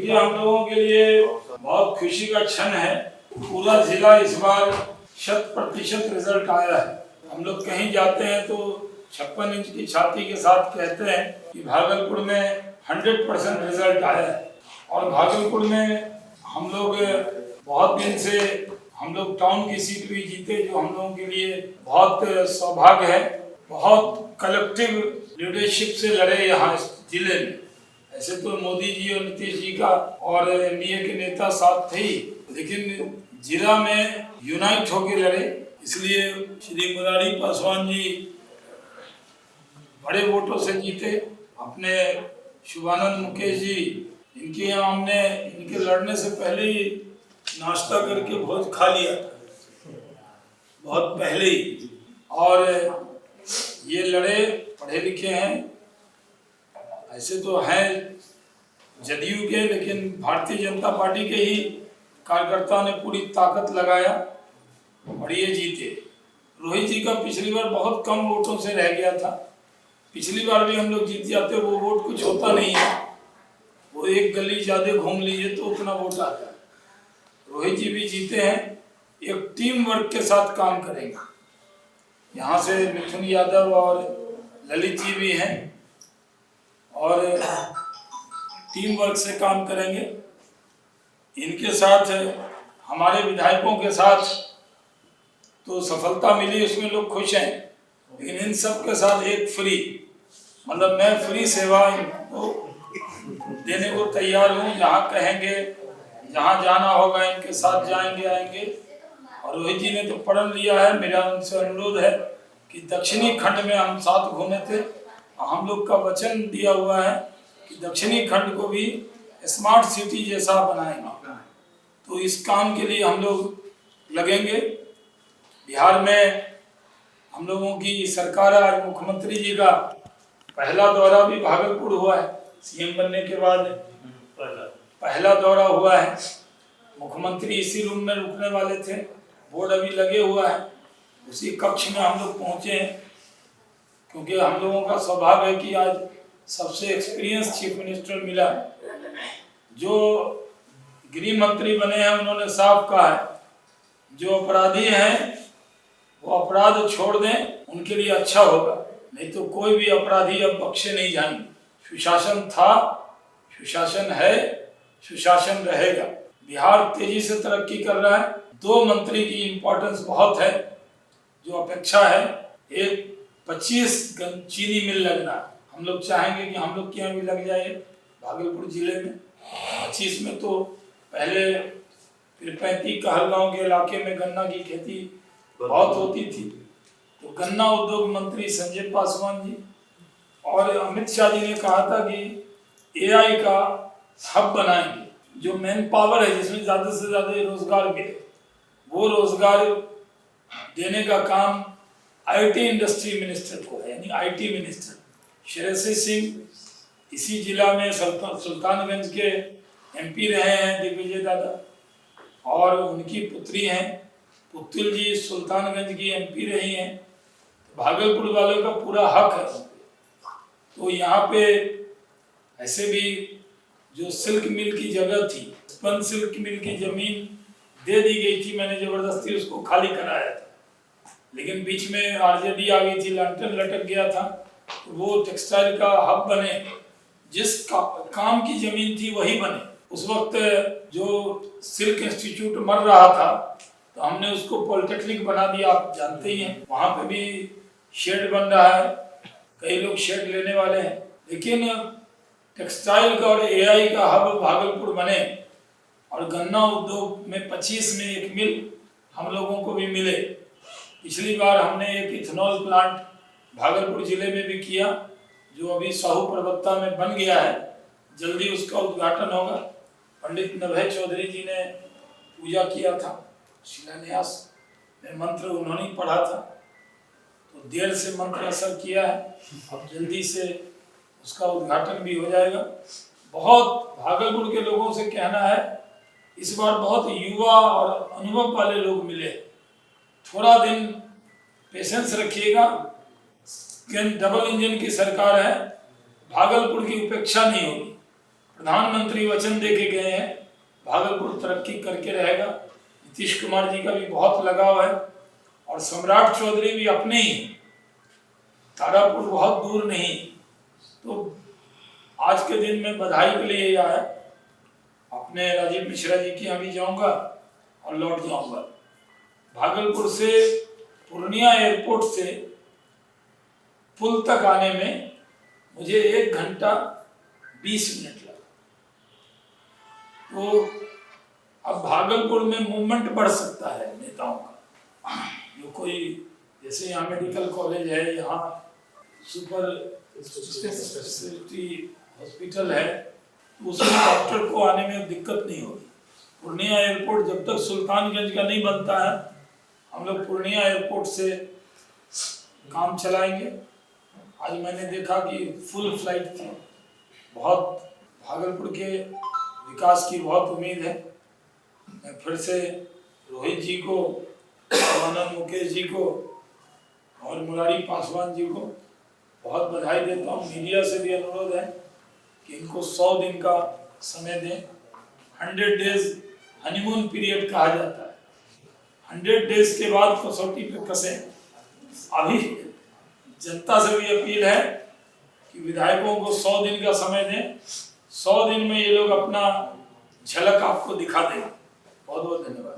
देखिए, हम लोगों के लिए बहुत खुशी का क्षण है। पूरा जिला इस बार 100% रिजल्ट आया है। हम लोग कहीं जाते हैं तो 56 इंच की छाती के साथ कहते हैं कि भागलपुर में 100% रिजल्ट आया है। और भागलपुर में हम लोग बहुत दिन से हम लोग टाउन की सीट भी जीते, जो हम लोगों के लिए बहुत सौभाग्य है। बहुत कलेक्टिव लीडरशिप से लड़े यहाँ इस जिले में। ऐसे तो मोदी जी और नीतीश जी का और एनडीए के नेता साथ थे ही, लेकिन जिला में यूनाइट होकर लड़े। इसलिए श्री मुरारी पासवान जी बड़े वोटों से जीते। अपने शुभानंद मुकेश जी, इनके यहाँ हमने इनके लड़ने से पहले ही नाश्ता करके भोज खा लिया था, बहुत पहले ही। और ये लड़े, पढ़े लिखे हैं, ऐसे तो हैं जदयू के, लेकिन भारतीय जनता पार्टी के ही कार्यकर्ताओं ने पूरी ताकत लगाया और ये जीते। रोहित जी का पिछली बार बहुत कम वोटों से रह गया था। पिछली बार भी हम लोग जीत जाते, वो वोट कुछ होता नहीं है, वो एक गली ज्यादा घूम लीजिए तो उतना वोट आता है। रोहित जी भी जीते हैं, एक टीम वर्क के साथ काम करेंगे। यहाँ से मिथुन यादव और ललित जी भी हैं और टीम वर्क से काम करेंगे। इनके साथ हमारे विधायकों के साथ तो सफलता मिली, उसमें लोग खुश हैं, लेकिन इन सब के साथ एक फ्री, मतलब मैं फ्री सेवा इनको देने को तैयार हूँ। जहाँ कहेंगे, जहाँ जाना होगा इनके साथ जाएंगे आएंगे। और रोहित जी ने तो पढ़ लिया है। मेरा उनसे अनुरोध है कि दक्षिणी खंड में हम साथ घूमे थे, हम लोग का वचन दिया हुआ है कि दक्षिणी खंड को भी स्मार्ट सिटी जैसा बनाएंगे। तो इस काम के लिए हम लोग लगेंगे। बिहार में हम लोगों की सरकार, आज मुख्यमंत्री जी का पहला दौरा भी भागलपुर हुआ है। सीएम बनने के बाद पहला दौरा हुआ है। मुख्यमंत्री इसी रूम में रुकने वाले थे, बोर्ड अभी लगे हुआ है, उसी कक्ष में हम लोग पहुंचे हैं। क्योंकि हम लोगों का सौभाग्य है कि आज सबसे एक्सपीरियंस चीफ मिनिस्टर मिला है। जो गृह मंत्री बने हैं उन्होंने साफ कहा है, जो अपराधी हैं वो अपराध छोड़ दें, उनके लिए अच्छा होगा। नहीं तो कोई भी अपराधी अब बख्शे नहीं जाएंगे। सुशासन था, सुशासन है, सुशासन रहेगा। बिहार तेजी से तरक्की कर रहा है। 2 मंत्री की इम्पोर्टेंस बहुत है। जो अपेक्षा है, एक 25 चीनी मिल लगना, हम लोग चाहेंगे कि हम लोग के यहाँ भी लग जाए भागलपुर जिले में। 25 में तो पहले फिर 35 कहलगांव के इलाके में गन्ना की खेती बहुत होती थी। तो गन्ना उद्योग मंत्री संजय पासवान जी और अमित शाह जी ने कहा था कि एआई का हब बनाएंगे, जो मैन पावर है जिसमें ज़्यादा से ज़्यादा रोजगार मिले, वो रोजगार देने का काम आईटी इंडस्ट्री मिनिस्टर को है, यानी आईटी मिनिस्टर श्रेयसी सिंह। इसी जिला में सुल्तानगंज के एमपी रहे हैं दिग्विजय दादा, और उनकी पुत्री हैं पुतुल जी, सुल्तानगंज की एमपी रही हैं। भागलपुर वालों का पूरा हक है। तो यहाँ पे ऐसे भी जो सिल्क मिल की जगह थी, स्पन सिल्क मिल की जमीन दे दी गई थी, मैंने जबरदस्ती उसको खाली कराया था, लेकिन बीच में आरजेडी आ गई थी, लंटन लटक गया था। तो वो टेक्सटाइल का हब बने, जिस काम की जमीन थी वही बने। उस वक्त जो सिल्क इंस्टीट्यूट मर रहा था तो हमने उसको पॉलिटेक्निक बना दिया, आप जानते ही हैं। वहाँ पे भी शेड बन रहा है, कई लोग शेड लेने वाले हैं। लेकिन टेक्सटाइल का और एआई का हब भागलपुर बने और गन्ना उद्योग में 25 में एक मिल हम लोगों को भी मिले। पिछली बार हमने एक इथेनॉल प्लांट भागलपुर जिले में भी किया, जो अभी साहू परबत्ता में बन गया है, जल्दी उसका उद्घाटन होगा। पंडित नभय चौधरी जी ने पूजा किया था, शिलान्यास में मंत्र उन्होंने पढ़ा था, तो देर से मंत्र असर किया है, अब जल्दी से उसका उद्घाटन भी हो जाएगा। बहुत भागलपुर के लोगों से कहना है, इस बार बहुत युवा और अनुभव वाले लोग मिले। थोड़ा दिन पेशेंस रखिएगा। डबल इंजन की सरकार है, भागलपुर की उपेक्षा नहीं होगी। प्रधानमंत्री वचन दे के गए भागलपुर तरक्की करके रहेगा। नीतीश कुमार जी का भी बहुत लगाव है और सम्राट चौधरी भी अपने ही, तारापुर बहुत दूर नहीं। तो आज के दिन में बधाई के लिए आया, अपने राजीव मिश्रा जी के यहाँ भी जाऊंगा और लौट जाऊंगा। भागलपुर से पूर्णिया एयरपोर्ट से पुल तक आने में मुझे 1 घंटा 20 मिनट लगा। तो अब भागलपुर में मूवमेंट बढ़ सकता है नेताओं का। जो कोई, जैसे यहाँ मेडिकल कॉलेज है, यहाँ सुपर स्पेशलिटी हॉस्पिटल है, तो उसमें डॉक्टर को आने में दिक्कत नहीं होगी। पूर्णिया एयरपोर्ट जब तक सुल्तानगंज का नहीं बनता है, हम लोग पूर्णिया एयरपोर्ट से काम चलाएंगे। आज मैंने देखा कि फुल फ्लाइट थी। बहुत भागलपुर के विकास की बहुत उम्मीद है। मैं फिर से रोहित जी को, शिवानंद मुकेश जी को और मुरारी पासवान जी को बहुत बधाई देता हूँ। मीडिया से भी अनुरोध है कि इनको 100 दिन का समय दें। 100 डेज हनीमून पीरियड कहा जाता है। 100 डेज के बाद कसौटी पे कसें। अभी जनता से भी अपील है कि विधायकों को 100 दिन का समय दें। 100 दिन में ये लोग अपना झलक आपको दिखा दें। बहुत बहुत धन्यवाद।